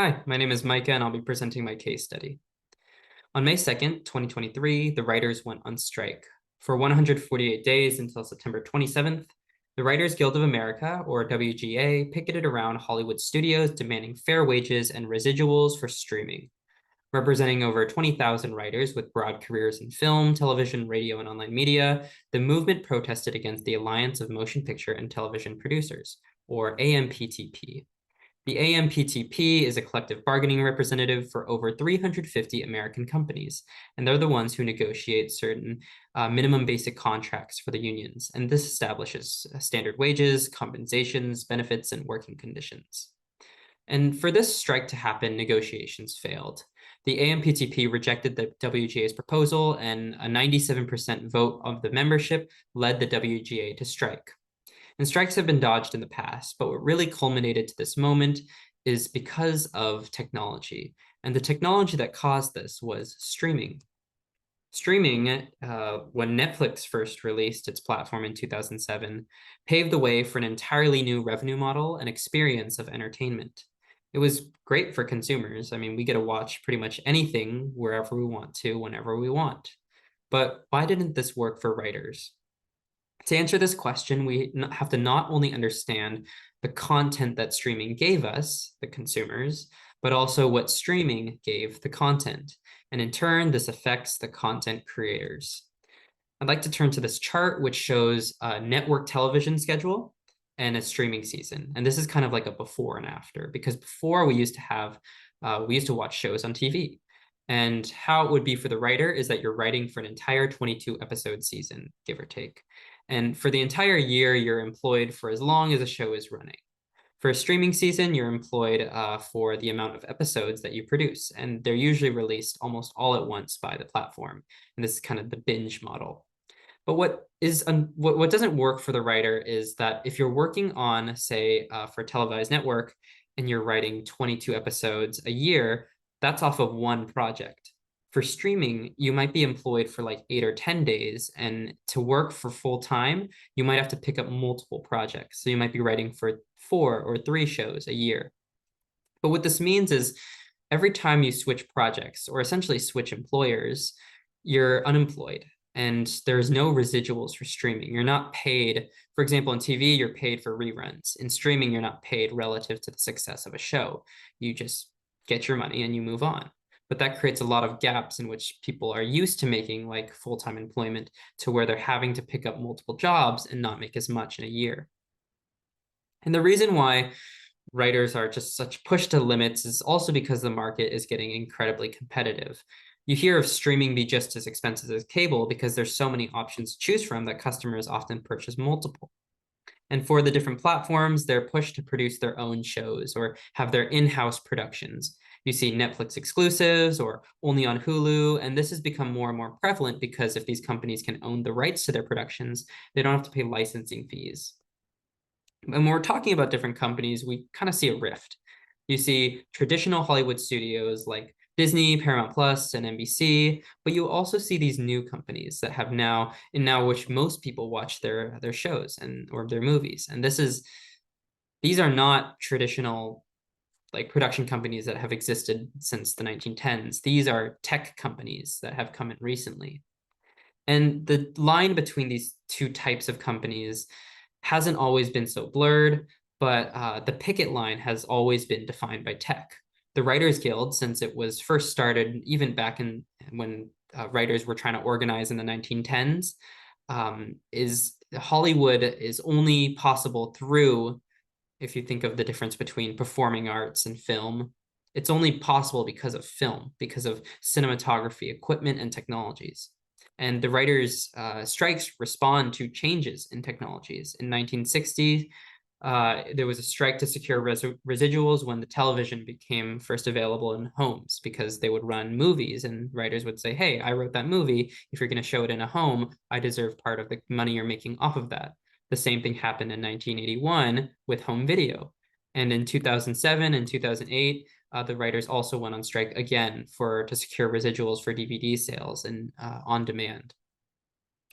Hi, my name is Micah, and I'll be presenting my case study. On May 2nd, 2023, the writers went on strike. For 148 days until September 27th, the Writers Guild of America, or WGA, picketed around Hollywood studios demanding fair wages and residuals for streaming. Representing over 20,000 writers with broad careers in film, television, radio, and online media, the movement protested against the Alliance of Motion Picture and Television Producers, or AMPTP. The AMPTP is a collective bargaining representative for over 350 American companies, and they're the ones who negotiate certain minimum basic contracts for the unions. And this establishes standard wages, compensations, benefits, and working conditions. And for this strike to happen, negotiations failed. The AMPTP rejected the WGA's proposal, and a 97% vote of the membership led the WGA to strike. And strikes have been dodged in the past, but what really culminated to this moment is because of technology. And the technology that caused this was streaming. Streaming, when Netflix first released its platform in 2007, paved the way for an entirely new revenue model and experience of entertainment. It was great for consumers. I mean, we get to watch pretty much anything wherever we want to, whenever we want. But why didn't this work for writers? To answer this question, we have to not only understand the content that streaming gave us, the consumers, but also what streaming gave the content. And in turn, this affects the content creators. I'd like to turn to this chart, which shows a network television schedule and a streaming season. And this is kind of like a before and after, because before we used to watch shows on TV. And how it would be for the writer is that you're writing for an entire 22 episode season, give or take. And for the entire year, you're employed for as long as a show is running. For a streaming season, you're employed for the amount of episodes that you produce, and they're usually released almost all at once by the platform. And this is kind of the binge model. But what doesn't work for the writer is that if you're working on, say, for a televised network, and you're writing 22 episodes a year, that's off of one project. For streaming, you might be employed for like 8 or 10 days, and to work for full time, you might have to pick up multiple projects. So you might be writing for 4 or 3 shows a year. But what this means is every time you switch projects or essentially switch employers, you're unemployed and there's no residuals for streaming. You're not paid, for example, in TV, you're paid for reruns. In streaming, you're not paid relative to the success of a show. You just get your money and you move on. But that creates a lot of gaps in which people are used to making like full-time employment to where they're having to pick up multiple jobs and not make as much in a year. And the reason why writers are just such pushed to limits is also because the market is getting incredibly competitive. You hear of streaming be just as expensive as cable because there's so many options to choose from that customers often purchase multiple. And for the different platforms, they're pushed to produce their own shows or have their in-house productions. You see Netflix exclusives or only on Hulu, and this has become more and more prevalent because if these companies can own the rights to their productions, they don't have to pay licensing fees. And when we're talking about different companies, we kind of see a rift. You see traditional Hollywood studios like Disney, Paramount Plus, and NBC, but you also see these new companies that have now, and now which most people watch their shows and or their movies. And these are not traditional like production companies that have existed since the 1910s. These are tech companies that have come in recently. And the line between these two types of companies hasn't always been so blurred, but the picket line has always been defined by tech. The Writers Guild, since it was first started even back in when writers were trying to organize in the 1910s, is Hollywood is only possible through, if you think of the difference between performing arts and film, it's only possible because of film, because of cinematography, equipment, and technologies. And the writers' strikes respond to changes in technologies. In 1960, there was a strike to secure residuals when the television became first available in homes because they would run movies and writers would say, hey, I wrote that movie. If you're going to show it in a home, I deserve part of the money you're making off of that. The same thing happened in 1981 with home video. And in 2007 and 2008, the writers also went on strike again to secure residuals for DVD sales and on demand.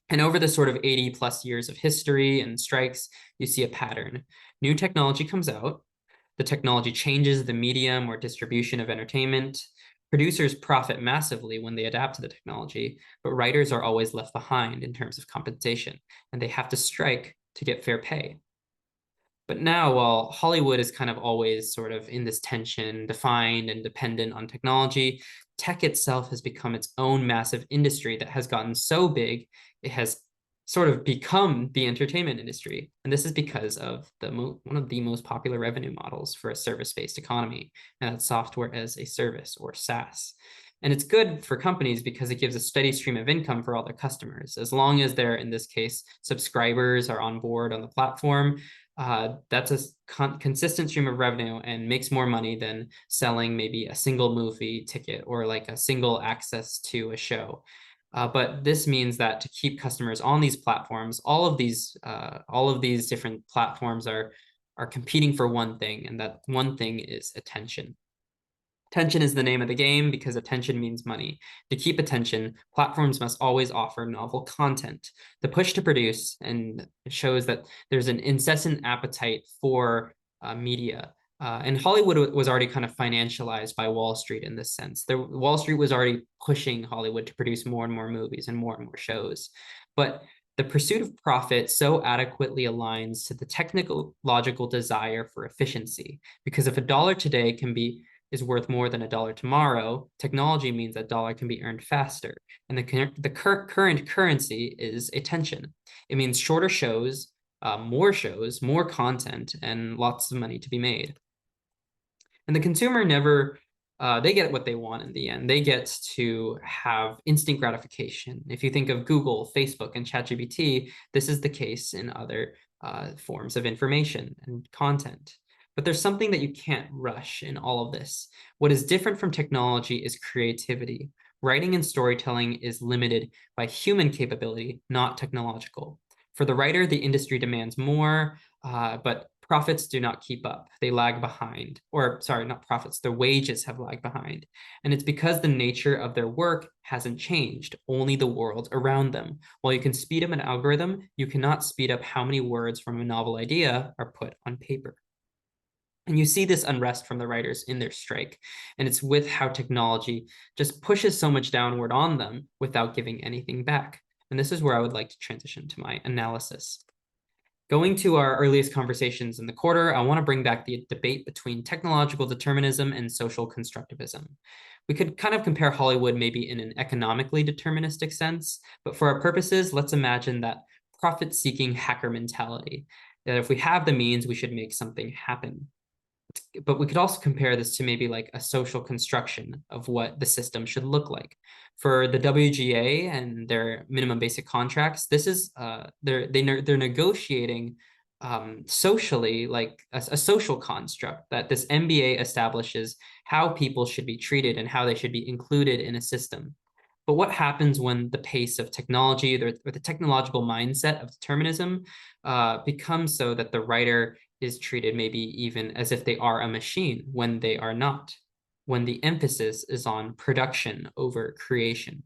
And over the sort of 80 plus years of history and strikes, you see a pattern. New technology comes out, The technology changes the medium or distribution of entertainment. Producers profit massively when they adapt to the technology, but writers are always left behind in terms of compensation, and they have to strike to get fair pay. But now, while Hollywood is kind of always sort of in this tension, defined and dependent on technology, tech itself has become its own massive industry that has gotten so big, it has sort of become the entertainment industry. And this is because of one of the most popular revenue models for a service-based economy, and that's software as a service, or SaaS. And it's good for companies because it gives a steady stream of income for all their customers. As long as they're, in this case, subscribers are on board on the platform, that's a consistent stream of revenue and makes more money than selling maybe a single movie ticket or like a single access to a show. But this means that to keep customers on these platforms, all of these different platforms are competing for one thing, and that one thing is attention. Attention is the name of the game because attention means money. To keep attention, platforms must always offer novel content. The push to produce and shows that there's an incessant appetite for media. And Hollywood was already kind of financialized by Wall Street in this sense. Wall Street was already pushing Hollywood to produce more and more movies and more shows. But the pursuit of profit so adequately aligns to the technological desire for efficiency. Because if a dollar today is worth more than a dollar tomorrow, technology means that dollar can be earned faster. And the current currency is attention. It means shorter shows, more content, and lots of money to be made. And the consumer never, they get what they want in the end. They get to have instant gratification. If you think of Google, Facebook, and ChatGPT, this is the case in other forms of information and content. But there's something that you can't rush in all of this. What is different from technology is creativity. Writing and storytelling is limited by human capability, not technological. For the writer, the industry demands more, but profits do not keep up. They lag behind. Or sorry, not profits, their wages have lagged behind. And it's because the nature of their work hasn't changed, only the world around them. While you can speed up an algorithm, you cannot speed up how many words from a novel idea are put on paper. And you see this unrest from the writers in their strike. And it's with how technology just pushes so much downward on them without giving anything back. And this is where I would like to transition to my analysis. Going to our earliest conversations in the quarter, I want to bring back the debate between technological determinism and social constructivism. We could kind of compare Hollywood maybe in an economically deterministic sense, but for our purposes, let's imagine that profit-seeking hacker mentality, that if we have the means, we should make something happen. But we could also compare this to maybe like a social construction of what the system should look like. For the WGA and their minimum basic contracts, this is they're negotiating socially, like a social construct that this MBA establishes how people should be treated and how they should be included in a system. But what happens when the pace of technology or the technological mindset of determinism becomes so that the writer is treated maybe even as if they are a machine when they are not, when the emphasis is on production over creation?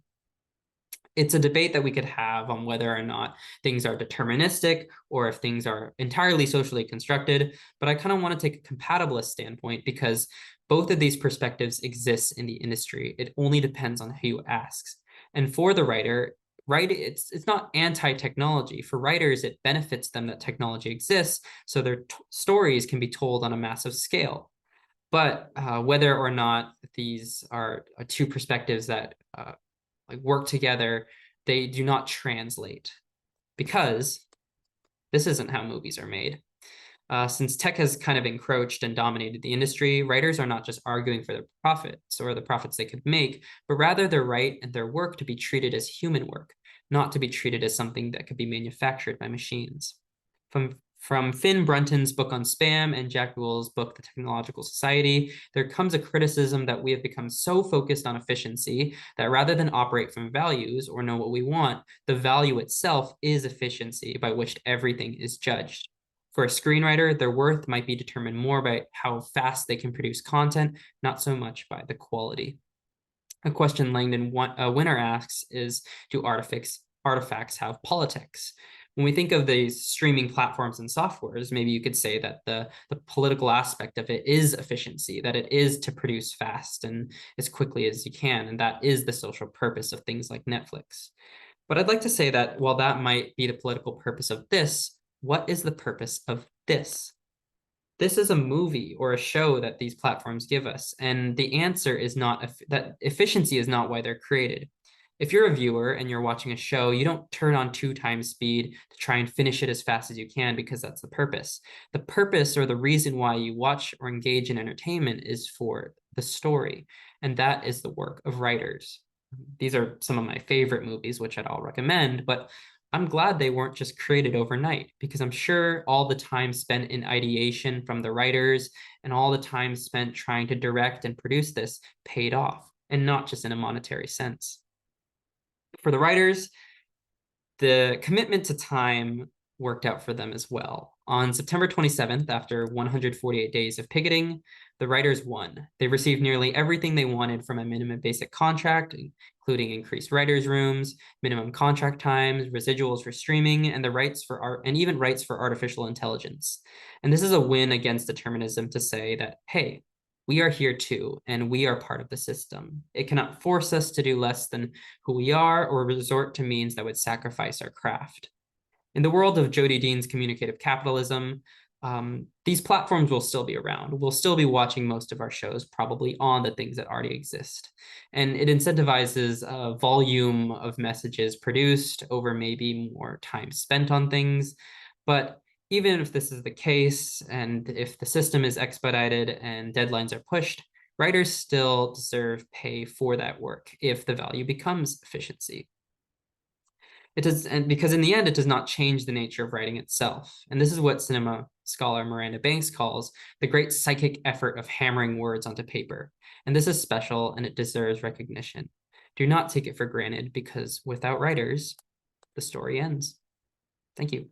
It's a debate that we could have on whether or not things are deterministic or if things are entirely socially constructed, but I kind of want to take a compatibilist standpoint because both of these perspectives exist in the industry. It only depends on who you ask. And for the writer, it's not anti-technology. For writers, it benefits them that technology exists, so their stories can be told on a massive scale. But whether or not these are two perspectives that like work together, they do not translate, because this isn't how movies are made. Since tech has kind of encroached and dominated the industry, writers are not just arguing for their profits or the profits they could make, but rather their right and their work to be treated as human work, not to be treated as something that could be manufactured by machines. From Finn Brunton's book on spam and Jack Buell's book, The Technological Society, there comes a criticism that we have become so focused on efficiency that rather than operate from values or know what we want, the value itself is efficiency by which everything is judged. For a screenwriter, their worth might be determined more by how fast they can produce content, not so much by the quality. A question Langdon Winner asks is, do artifacts have politics? When we think of these streaming platforms and softwares, maybe you could say that the political aspect of it is efficiency, that it is to produce fast and as quickly as you can. And that is the social purpose of things like Netflix. But I'd like to say that while that might be the political purpose of this, what is the purpose of this? This is a movie or a show that these platforms give us. And the answer is not that efficiency is not why they're created. If you're a viewer and you're watching a show, you don't turn on 2x speed to try and finish it as fast as you can because that's the purpose. The purpose or the reason why you watch or engage in entertainment is for the story. And that is the work of writers. These are some of my favorite movies, which I'll recommend, but I'm glad they weren't just created overnight because I'm sure all the time spent in ideation from the writers and all the time spent trying to direct and produce this paid off, and not just in a monetary sense. For the writers, the commitment to time worked out for them as well. On September 27th, after 148 days of picketing, the writers won. They received nearly everything they wanted from a minimum basic contract, including increased writers' rooms, minimum contract times, residuals for streaming, and the rights for art, and even rights for artificial intelligence. And this is a win against determinism to say that, hey, we are here too, and we are part of the system. It cannot force us to do less than who we are or resort to means that would sacrifice our craft. In the world of Jodi Dean's communicative capitalism, these platforms will still be around. We'll still be watching most of our shows probably on the things that already exist. And it incentivizes a volume of messages produced over maybe more time spent on things. But even if this is the case, and if the system is expedited and deadlines are pushed, writers still deserve pay for that work if the value becomes efficiency. It does, and because in the end, it does not change the nature of writing itself. And this is what cinema scholar Miranda Banks calls the great psychic effort of hammering words onto paper. And this is special and it deserves recognition. Do not take it for granted because without writers, the story ends. Thank you.